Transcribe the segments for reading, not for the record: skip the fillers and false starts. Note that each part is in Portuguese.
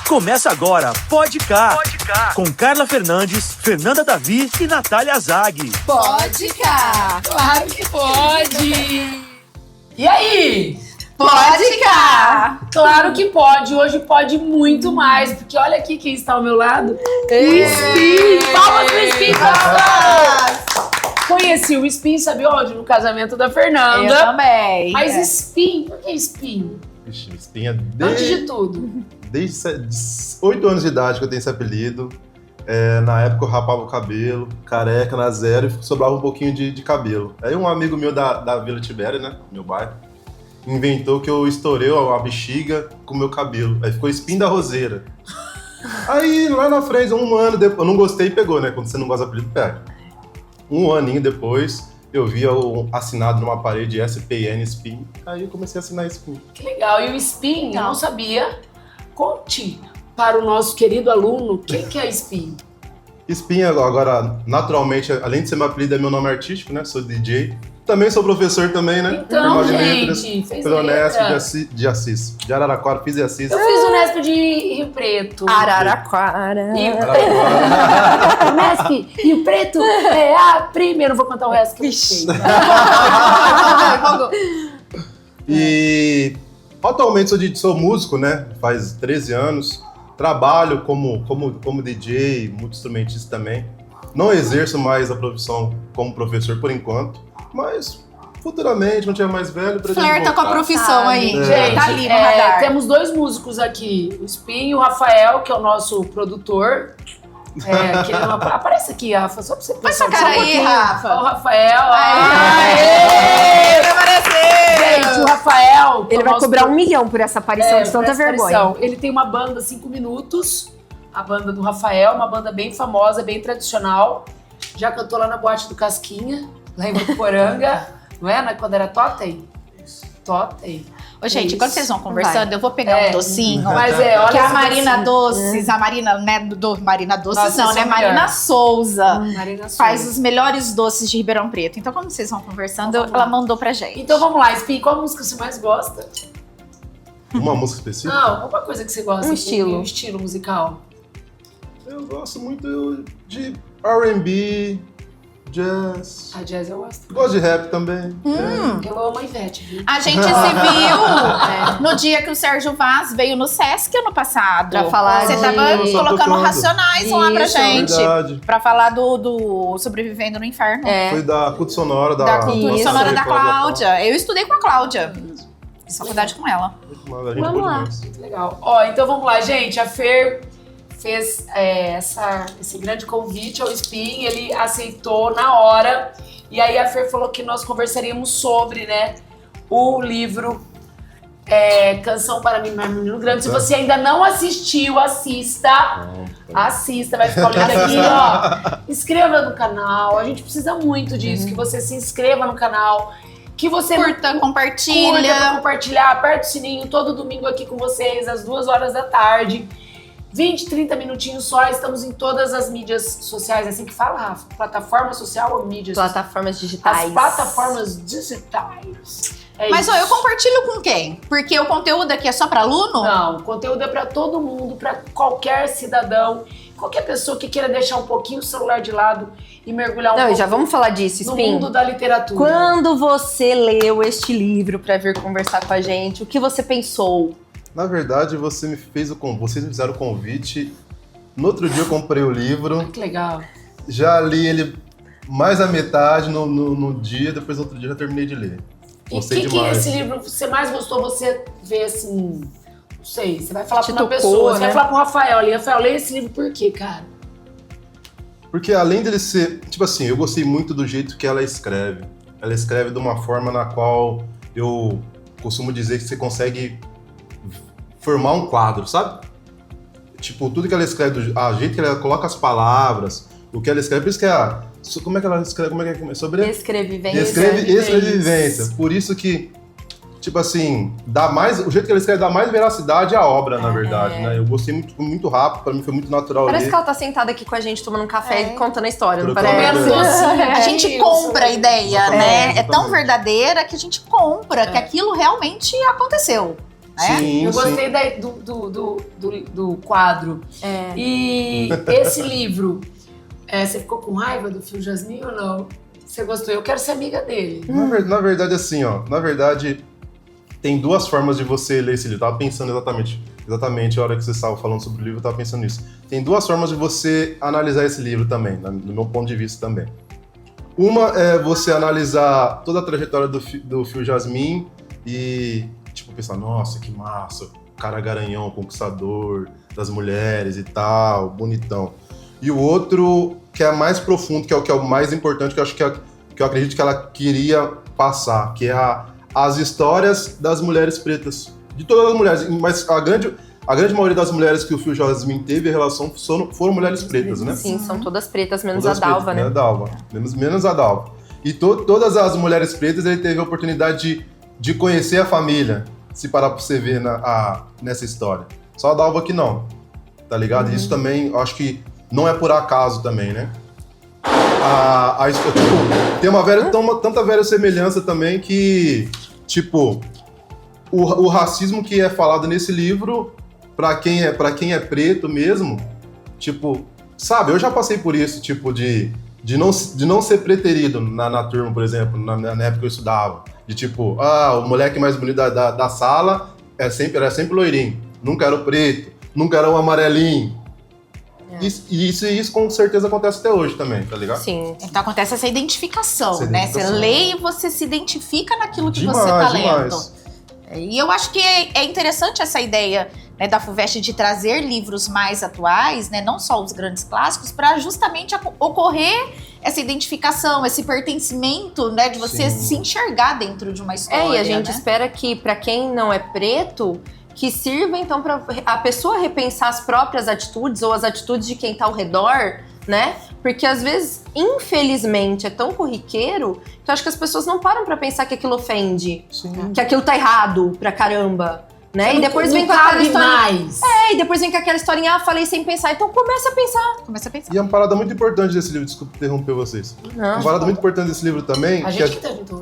Começa agora, Pode Cá, com Carla Fernandes, Fernanda Davi e Natália Zag. Pode Cá, claro que pode! E aí? Pode Cá! Claro que pode, hoje pode muito mais, porque olha aqui quem está ao meu lado. O Spin! Palmas pro Spin! Conheci o Spin, sabe onde? No casamento da Fernanda. Eu também. Mas Spin, por que Spin? Vixe, Espinha Antes de tudo. Desde 8 anos de idade que eu tenho esse apelido. Na época eu rapava o cabelo, careca na zero, e sobrava um pouquinho de cabelo. Aí um amigo meu da Vila Tibério, né, meu bairro, inventou que eu estourei a bexiga com o meu cabelo. Aí ficou Spin da Roseira. Aí lá na frente, um ano depois, eu não gostei e pegou, né, quando você não gosta do apelido, pega. Um aninho depois, eu via assinado numa parede SPN Spin, aí eu comecei a assinar Spin. Que legal, e o Spin, eu não sabia. Conte para o nosso querido aluno o que é Spin. Spin agora, naturalmente, além de ser meu apelido, é meu nome artístico, né? Sou DJ. Também sou professor também, né? Então, gente, fez pelo Unesp letra. de Assis. De Araraquara, fiz em Assis. Eu fiz o Unesp de Rio Preto. Araraquara. Unesp, Rio Preto é a primeira. Não vou contar o resto que eu sei. E atualmente sou músico, né? Faz 13 anos. Trabalho como DJ, multi-instrumentista também. Não exerço mais a profissão como professor por enquanto, mas futuramente, quando tiver mais velho, pretendo Flerta com a profissão aí. Gente, Tá ali no radar. temos dois músicos aqui, o Spin e o Rafael, que é o nosso produtor. Que ele não aparece aqui, Rafa, só pra você Faz essa cara aí, Rafa. Ó, o Rafael. Aê! Gente, o Rafael... Ele vai cobrar $1 milhão por essa aparição de tanta vergonha. Ele tem uma banda 5 minutos, a banda do Rafael, uma banda bem famosa, bem tradicional. Já cantou lá na Boate do Casquinha, lá em Votuporanga, não é? Quando era Totem? Totem. Ô, gente, quando vocês vão conversando, eu vou pegar um docinho. Mas olha que a esse Marina docinho. Doces, a Marina, né, Marina Doces Nossa, não, né, essa Marina mulher. Souza. Marina Souza. Faz os melhores doces de Ribeirão Preto. Então, quando vocês vão conversando, Então, vamos ela lá. mandou pra gente. Então vamos lá, Spin, qual música você mais gosta? Uma música específica? Não, alguma coisa que você gosta. Um estilo. Um estilo musical. Eu gosto muito de R&B, jazz. A jazz eu gosto. Gosto de rap também. Eu amo a Ivete, viu? A gente se viu no dia que o Sérgio Vaz veio no Sesc ano passado. Pra falar Você de- tava Só colocando tocando. Racionais lá pra Isso. gente. Verdade. Pra falar do Sobrevivendo no Inferno. Foi da cultura sonora Da cultura Isso. sonora da Cláudia. Cláudia. Eu estudei com a Cláudia. Fiz faculdade com ela. A gente Vamos boa lá. demais. Muito legal. Ó, então vamos lá, gente. A Fer fez esse grande convite ao Spin, ele aceitou na hora. E aí a Fer falou que nós conversaríamos sobre, né, o livro Canção para Mimar Menino Grande. Se você ainda não assistiu, assista. Assista, vai ficar o link aqui, ó. Inscreva no canal. A gente precisa muito disso, que você se inscreva no canal. Que você Curta, compartilha. compartilhar, aperta o sininho todo domingo aqui com vocês, às 2h da tarde. 20, 30 minutinhos só, estamos em todas as mídias sociais, assim que fala, Rafa? Plataforma social ou mídias sociais? Plataformas digitais. As plataformas digitais. Mas ó, eu compartilho com quem? Porque o conteúdo aqui é só pra aluno? Não, o conteúdo é para todo mundo, para qualquer cidadão, qualquer pessoa que queira deixar um pouquinho o celular de lado e mergulhar Não, pouco já vamos falar disso, no Spin. mundo da literatura. Quando você leu este livro pra vir conversar com a gente, o que você pensou? Na verdade, vocês me fizeram o convite. No outro dia eu comprei o livro. Que legal. Já li ele mais a metade no dia, depois no outro dia já terminei de ler. E o Gostei que demais. esse livro você mais gostou? Você vê assim, não sei, você vai falar Te pra uma tocou, pessoa, você né? vai falar pro Rafael ali, Rafael, leia esse livro por quê, cara? Porque além dele ser... Tipo assim, eu gostei muito do jeito que ela escreve. Ela escreve de uma forma na qual eu costumo dizer que você consegue formar um quadro, sabe? Tipo, tudo que ela escreve, o jeito que ela coloca as palavras, o que ela escreve, por isso que é... Como é que ela escreve? Como é que é? Sobre... Escrevivência. Escrevivência. Por isso que, tipo assim, o jeito que ela escreve dá mais veracidade à obra, na verdade, né? Eu gostei muito rápido, pra mim foi muito natural Parece ler. que ela tá sentada aqui com a gente tomando um café e contando a história, não Trocando parece? ideia. Docinho. A gente compra a ideia, né? É tão exatamente. verdadeira que a gente compra que aquilo realmente aconteceu. né? Sim, Eu gostei sim. do quadro. É. E esse livro, você ficou com raiva do Fio Jasmin ou não? Você gostou? Eu quero ser amiga dele. Na verdade, assim, ó. Na verdade, tem duas formas de você ler esse livro. Eu tava pensando exatamente a hora que você estava falando sobre o livro, eu tava pensando nisso. Tem duas formas de você analisar esse livro também, do meu ponto de vista também. Uma é você analisar toda a trajetória do Fio Jasmin e, tipo, pensar, nossa, que massa, cara garanhão, conquistador das mulheres e tal, bonitão. E o outro, que é mais profundo, que é o mais importante, que eu acho que eu acredito que ela queria passar, que é as histórias das mulheres pretas. De todas as mulheres, mas a grande maioria das mulheres que o Fio Jasmin teve relação foram mulheres pretas, né? Sim, são todas pretas, menos Todas a Dalva, pretas, né? A Dalva. Menos a Dalva. E todas as mulheres pretas, ele teve a oportunidade de conhecer a família, se parar pra você ver nessa história. Só a Dalva que não, tá ligado? Isso também, eu acho que não é por acaso também, né? Tipo, tem tanta velha semelhança também que, tipo, o racismo que é falado nesse livro, pra quem é preto mesmo, tipo, sabe, eu já passei por isso, tipo, de não ser preterido na turma, por exemplo, na época que eu estudava. De tipo, o moleque mais bonito da sala era sempre loirinho, nunca era o preto, nunca era o amarelinho. Isso com certeza acontece até hoje também, tá ligado? Sim. Então acontece essa identificação, Essa né? identificação. Você lê e você se identifica naquilo que Demais, você tá lendo. demais. E eu acho que é interessante essa ideia, né, da FUVEST de trazer livros mais atuais, né, não só os grandes clássicos, para justamente ocorrer essa identificação, esse pertencimento, né, de você Sim. se enxergar dentro de uma história. E a gente né? espera que, pra quem não é preto, que sirva, então, pra a pessoa repensar as próprias atitudes ou as atitudes de quem tá ao redor, né? Porque, às vezes, infelizmente, é tão corriqueiro que eu acho que as pessoas não param pra pensar que aquilo ofende, Sim. que aquilo tá errado pra caramba, né? Você E depois não vem com aquela cabe historinha... mais. E depois vem com aquela historinha, falei sem pensar. Então, começa a pensar. Começa a pensar. E é uma parada muito importante desse livro, desculpa interromper vocês. Não. Uma parada muito importante desse livro também, A que gente que tá junto.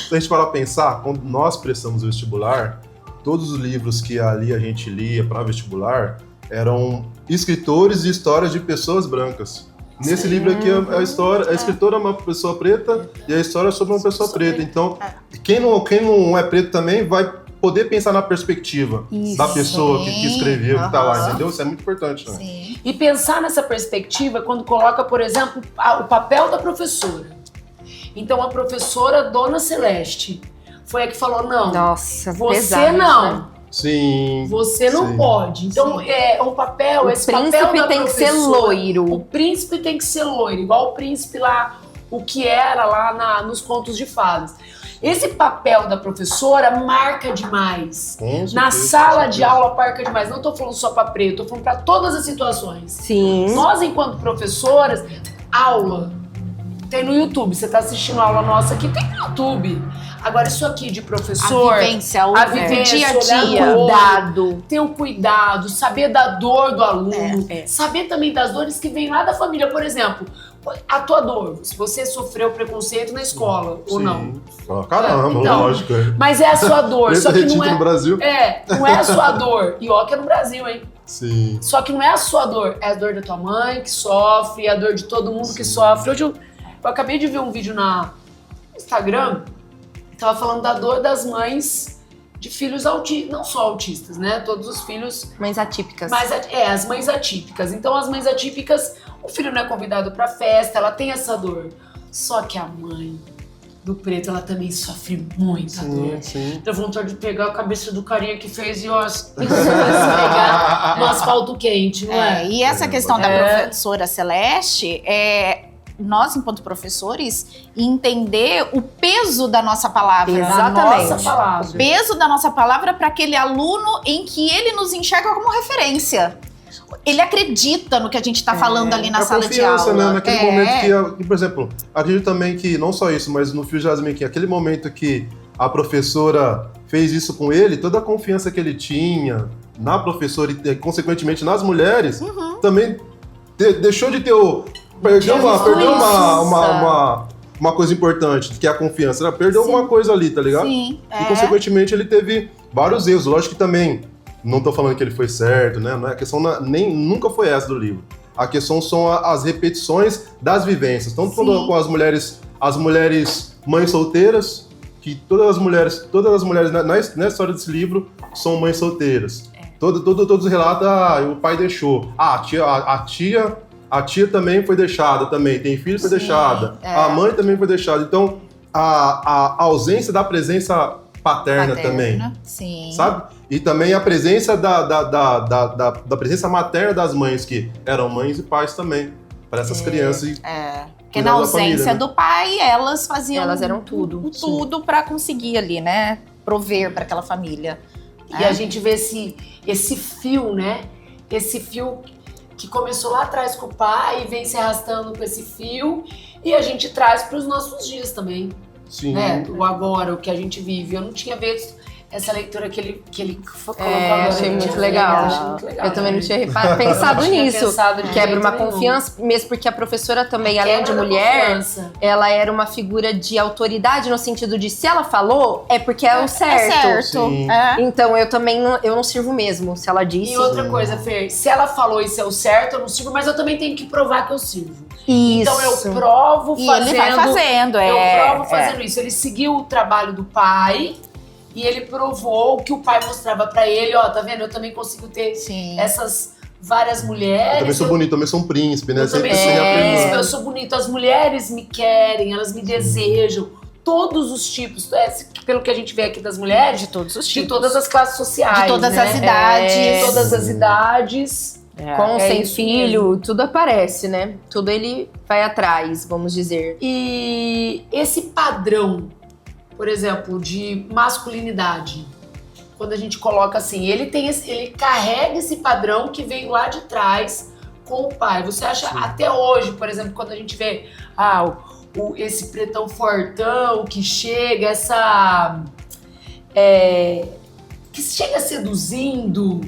se a gente parar pra pensar, quando nós prestamos o vestibular, todos os livros que ali a gente lia para vestibular eram escritores de histórias de pessoas brancas. Nesse livro aqui, a escritora é uma pessoa preta e a história é sobre uma pessoa preta. Então, quem não é preto também vai poder pensar na perspectiva da pessoa que escreveu, que tá lá, entendeu? Isso é muito importante, né? Sim. E pensar nessa perspectiva quando coloca, por exemplo, o papel da professora. Então, a professora Dona Celeste foi a que falou, não, Nossa, você pesado, não. né? Sim. Você não Sim. pode. Então, é um papel, O esse papel príncipe da tem que ser professora. loiro. O príncipe tem que ser loiro, igual o príncipe lá, o que era lá nos contos de fadas. Esse papel da professora marca demais. Com Na certeza, sala com de certeza. aula marca demais. Não tô falando só para preto, tô falando para todas as situações. Sim. Nós, enquanto professoras, aula. Tem no YouTube. Você tá assistindo a aula nossa aqui, tem no YouTube. Agora, isso aqui de professor, A vivência, o a vivência, dia a olhar dia. no olho, Cuidado. ter o cuidado, saber da dor do aluno, É. saber também das dores que vêm lá da família. Por exemplo, a tua dor, se você sofreu preconceito na escola ou não. Caramba, Então, lógico. Mas é a sua dor, só que não no é... Brasil. Não é a sua dor. E ó que é no Brasil, hein? Sim. Só que não é a sua dor, é a dor da tua mãe que sofre, é a dor de todo mundo que sofre. Hoje eu acabei de ver um vídeo no Instagram, que tava falando da dor das mães de filhos autistas, não só autistas, né? Todos os filhos, Mas atípicas. mas as mães atípicas. Então as mães atípicas, o filho não é convidado pra festa, ela tem essa dor. Só que a mãe do preto, ela também sofre muita dor. Sim. Dá vontade de pegar a cabeça do carinha que fez e ó, esfregar no asfalto quente, não é? E essa questão da É. professora Celeste, nós, enquanto professores, entender o peso da nossa palavra. Da Exatamente. nossa palavra. O peso da nossa palavra para aquele aluno em que ele nos enxerga como referência. Ele acredita no que a gente está falando ali na a sala de confiança, aula. né? Naquele momento que, por exemplo, acredito também que não só isso, mas no Fio Jasmin, que aquele momento que a professora fez isso com ele, toda a confiança que ele tinha na professora e, consequentemente, nas mulheres, também deixou de ter o... Perdeu uma coisa importante, que é a confiança. Ela perdeu alguma coisa ali, tá ligado? Sim, E, consequentemente, ele teve vários erros. Lógico que também, não tô falando que ele foi certo, né? A questão nunca foi essa do livro. A questão são as repetições das vivências. Tanto com as mulheres mães solteiras, que todas as mulheres na história desse livro são mães solteiras. Todos relatam, o pai deixou. A tia também foi deixada, tem filho foi deixada. A mãe também foi deixada. Então, a ausência da presença paterna também. Sim. Sabe? E também a presença da presença materna das mães, que eram mães e pais também, para essas crianças. Porque na ausência família, né? do pai, elas faziam... Elas eram tudo. Tudo para conseguir ali, né? Prover para aquela família. E a gente vê esse fio, né? Esse fio que começou lá atrás com o pai e vem se arrastando com esse fio. E a gente traz para os nossos dias também. Sim. Né? O agora, o que a gente vive. Eu não tinha visto essa leitura que ele colocou agora. Achei Eu muito tinha legal. achei muito legal. Eu também não tinha pensado não tinha nisso. pensado de Quebra jeito uma nenhum. confiança, mesmo porque a professora também, além de Quebra da mulher, confiança. ela era uma figura de autoridade no sentido de se ela falou, é porque é o certo. É certo. Sim. Então eu também não sirvo mesmo, se ela disse. E outra coisa, Fer, se ela falou isso é o certo, eu não sirvo, mas eu também tenho que provar que eu sirvo. Isso. Então eu provo E fazendo. ele vai fazendo, Eu provo fazendo isso. Ele seguiu o trabalho do pai e ele provou o que o pai mostrava pra ele. Ó, tá vendo? Eu também consigo ter Sim. essas várias mulheres. Eu também sou bonito, também sou um príncipe, né? Eu também Sempre sou sem príncipe, aprender. eu sou bonito. As mulheres me querem, elas me desejam. Todos os tipos. Pelo que a gente vê aqui das mulheres, De todos os de tipos. todas as classes sociais. De todas né? as idades. De todas as idades. Com, sem isso filho, tudo aparece, né? Tudo ele vai atrás, vamos dizer. E esse padrão, por exemplo, de masculinidade, quando a gente coloca assim, ele carrega esse padrão que veio lá de trás com o pai. Você acha até hoje, por exemplo, quando a gente vê esse pretão fortão que chega, que chega seduzindo,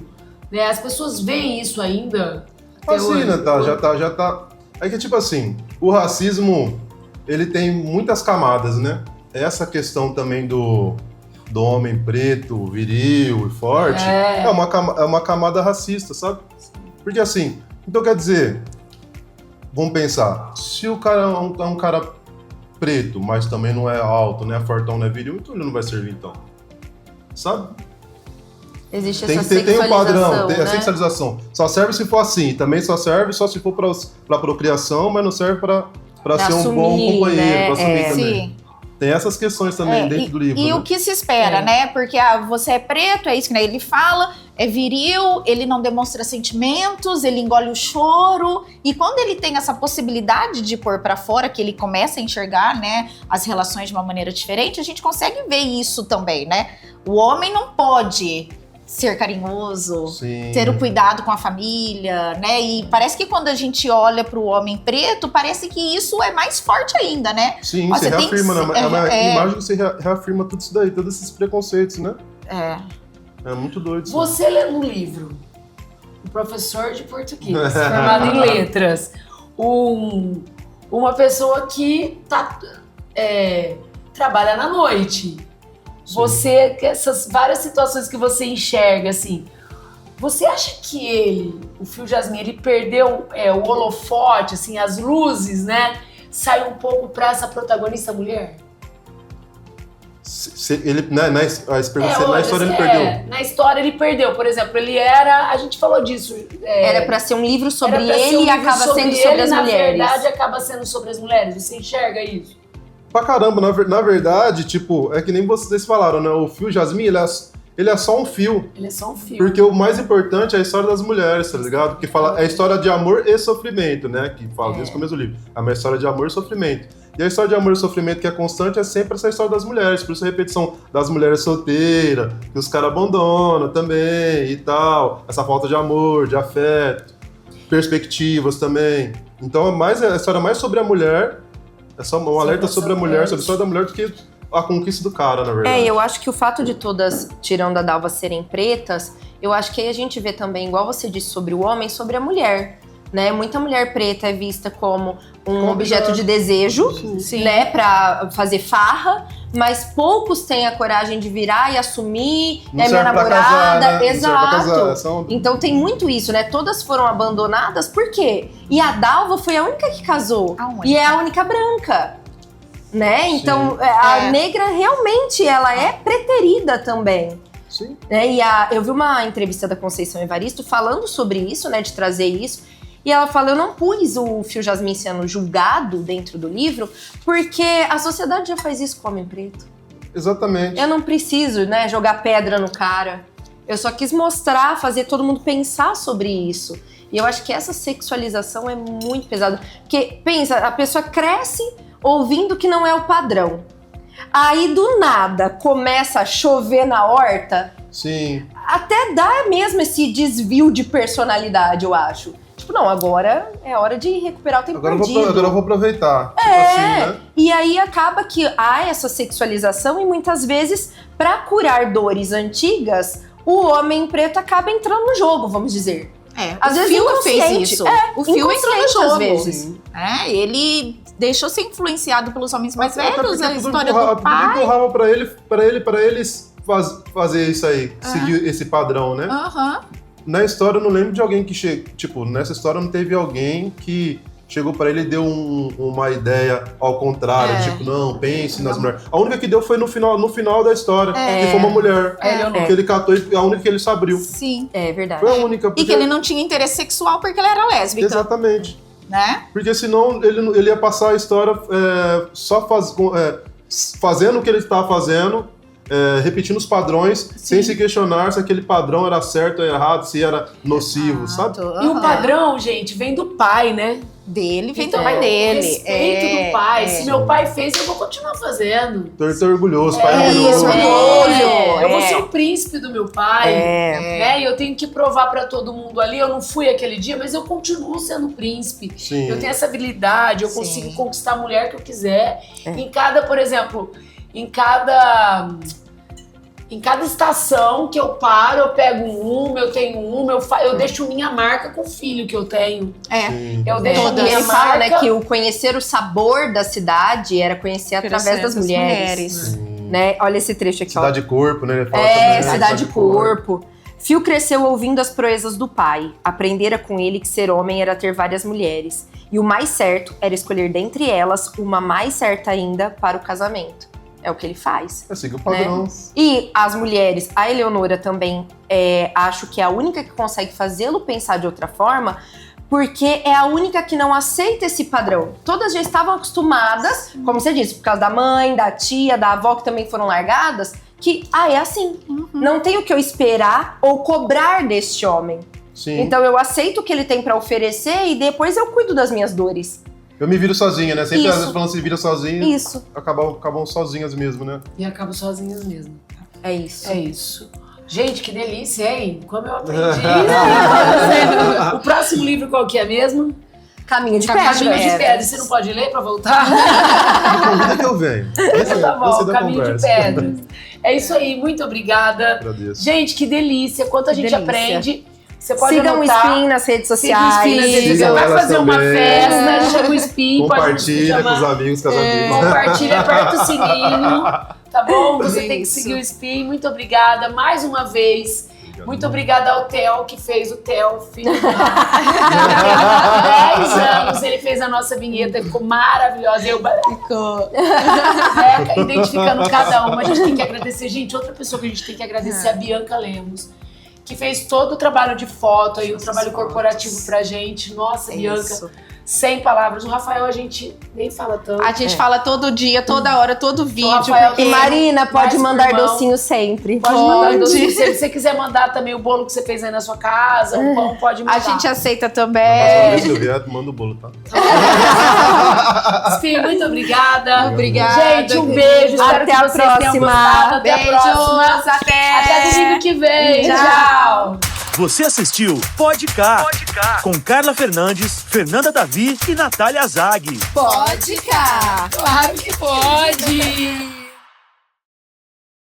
né? As pessoas veem isso ainda? Assim, né? Já tá. É que, tipo assim, o racismo, ele tem muitas camadas, né? Essa questão também do homem preto, viril e forte, é uma camada racista, sabe? Porque assim, então quer dizer, vamos pensar, se o cara é um cara preto, mas também não é alto, não é fortão, não é viril, então ele não vai servir então, sabe? Existe Tem essa que ter um padrão, né? a sexualização. Só serve se for assim, também só serve só se for pra procriação, mas não serve pra ser um bom assumir, companheiro, né? pra assumir também. Sim. Tem essas questões também dentro do livro. E né? o que se espera, né? Porque você é preto, é isso que ele fala, é viril, ele não demonstra sentimentos, ele engole o choro. E quando ele tem essa possibilidade de pôr pra fora, que ele começa a enxergar, né, as relações de uma maneira diferente, a gente consegue ver isso também, né? O homem não pode ser carinhoso, Sim. ter o cuidado com a família, né? E parece que quando a gente olha pro homem preto, parece que isso é mais forte ainda, né? Sim, Ó, você tem reafirma, que né? É uma é. imagem que você reafirma tudo isso daí, todos esses preconceitos, né? É. É muito doido isso. Você lê no livro, um professor de português, formado em letras, uma pessoa que trabalha na noite. Você, essas várias situações que você enxerga, assim, você acha que o Fio Jasmin, ele perdeu o holofote, assim, as luzes, né? Sai um pouco pra essa protagonista mulher? Na história ele perdeu. Na história ele perdeu, por exemplo, a gente falou disso. Era pra ser um livro sobre era pra ser ele um e livro acaba sendo ele, sobre as na mulheres. Na verdade, acaba sendo sobre as mulheres. Você enxerga isso? Pra caramba, na verdade, tipo, é que nem vocês falaram, né? O Fio Jasmin, ele é só um fio. Ele é só um filme. Porque o mais importante é a história das mulheres, tá ligado? Porque fala, é a história de amor e sofrimento, né? Que fala desde o começo do livro. É uma história de amor e sofrimento. E a história de amor e sofrimento que é constante é sempre essa história das mulheres. Por isso a repetição das mulheres solteiras, que os caras abandonam também e tal. Essa falta de amor, de afeto, perspectivas também. Então a história mais sobre a mulher, é só um alerta sobre a mulher, sobre a história da mulher do que a conquista do cara, na verdade. Eu acho que o fato de todas, tirando a Dalva, serem pretas, eu acho que aí a gente vê também, igual você disse sobre o homem, sobre a mulher. né? Muita mulher preta é vista como um objeto de desejo, Sim. né? Pra fazer farra, mas poucos têm a coragem de virar e assumir, Não é minha serve pra namorada. casar, né? Não serve pra casar, Exato. são- Então tem muito isso, né? Todas foram abandonadas, por quê? E a Dalva foi a única que casou. A única. E é a única branca. Né? Então, Sim. a negra realmente, ela é preterida também. Sim. Né? E eu vi uma entrevista da Conceição Evaristo falando sobre isso, né? De trazer isso. E ela fala, eu não pus o Fio Jasmin sendo julgado dentro do livro, porque a sociedade já faz isso com o homem preto. Exatamente. Eu não preciso, né, jogar pedra no cara. Eu só quis mostrar, fazer todo mundo pensar sobre isso. E eu acho que essa sexualização é muito pesada. Porque, pensa, a pessoa cresce ouvindo que não é o padrão. Aí, do nada, começa a chover na horta. Sim. Até dá mesmo esse desvio de personalidade, eu acho. Tipo, não, agora é hora de recuperar o tempo Agora perdido. eu vou aproveitar. Tipo assim, né? E aí acaba que há essa sexualização e muitas vezes, pra curar dores antigas, o homem preto acaba entrando no jogo, vamos dizer. o Às vezes Fio fez inconsciente. isso. O Fio entrou no Inconsciente, jogo. às vezes. Ele deixou ser influenciado pelos homens mais Até velhos, porque a tudo história empurrava- do pai. Tudo empurrava pra eles fazer isso aí, seguir esse padrão, né? Aham. Na história, eu não lembro de alguém que tipo, nessa história não teve alguém que chegou pra ele e deu uma ideia ao contrário, tipo, não, pense nas mulheres. A única que deu foi no final da história, que foi uma mulher. Que ele catou, a única que ele se abriu. Sim. É verdade. Foi a única. E que ele não tinha interesse sexual porque ele era lésbica, Exatamente. né? Porque senão ele ia passar a história só fazendo o que ele estava fazendo, repetindo os padrões, sem se questionar se aquele padrão era certo ou errado, se era nocivo, sabe? E o padrão, gente, vem do pai, né? Dele vem Então, do pai dele. Respeito do pai. Se meu pai fez, eu vou continuar fazendo. Tô orgulhoso, pai isso, orgulhoso. orgulho. Eu vou ser o príncipe do meu pai. Né? E eu tenho que provar pra todo mundo ali. Eu não fui aquele dia, mas eu continuo sendo príncipe. Sim. Eu tenho essa habilidade, eu Sim. consigo conquistar a mulher que eu quiser. Em cada, por exemplo, em cada estação que eu paro, eu pego eu tenho eu deixo minha marca com o filho que eu tenho. Sim. Eu deixo a E minha ele fala, né, marca. que o conhecer o sabor da cidade era conhecer através das mulheres. Né? Olha esse trecho aqui, ó. Cidade Corpo, né? Ele fala também, né? Cidade Corpo. Fio cresceu ouvindo as proezas do pai. Aprendera com ele que ser homem era ter várias mulheres. E o mais certo era escolher dentre elas uma mais certa ainda para o casamento. É o que ele faz. Siga o padrão. E as mulheres, a Eleonora também, acho que é a única que consegue fazê-lo pensar de outra forma, porque é a única que não aceita esse padrão. Todas já estavam acostumadas, como você disse, por causa da mãe, da tia, da avó, que também foram largadas, que, é assim. Não tem o que eu esperar ou cobrar deste homem. Sim. Então eu aceito o que ele tem pra oferecer e depois eu cuido das minhas dores. Eu me viro sozinha, né? Sempre Isso. às vezes falando se vira sozinha, Isso. acabam sozinhas mesmo, né? E acabo sozinhas mesmo. É isso. É isso. Gente, que delícia, hein? Como eu aprendi. O próximo livro qual que é mesmo? Caminho de pedra. Caminho de Pedra. Você não pode ler pra voltar? Convida que eu venho. Tá bom, Você dá Caminho de conversa. Pedra. É isso aí, muito obrigada. Agradeço. Gente, que delícia. Quanto a gente Delícia. aprende. Você pode Sigam o anotar. Spin nas redes Siga o sociais. Spin nas redes sociais. Sigam Vai elas fazer uma também. festa, chama o Spin. Compartilha pode com os chamar. amigos, com as amigas. Compartilha, aperta o sininho, tá bom? Você tem que Isso. seguir o Spin. Muito obrigada mais uma vez. Muito obrigada ao Theo, que fez o Theo, filho. 10 anos ele fez a nossa vinheta, ficou maravilhosa. Eu Ficou. identificando cada uma, a gente tem que agradecer. Gente, outra pessoa que a gente tem que agradecer é a Bianca Lemos, que fez todo o trabalho de foto aí, o trabalho corporativo pra gente. Nossa, Bianca, Isso. sem palavras. O Rafael a gente nem fala tanto. A gente fala todo dia, toda hora, todo vídeo. Rafael porque- E Marina, pode Mais mandar irmão. docinho sempre. Pode mandar Pode. doce. Se você quiser mandar também o bolo que você fez aí na sua casa, o pão, pode mandar. A gente aceita Na também. próxima vez que eu vier, manda o bolo, tá? Spin, muito obrigada. Obrigada. Gente, um beijo. Espero Até que a vocês tenham próxima. gostado. Até a próxima. Beijos, até. Até domingo que vem. Tchau. Você assistiu Pode Cá, com Carla Fernandes, Fernanda Davi e Natália Zag. Pode cá. Claro que pode.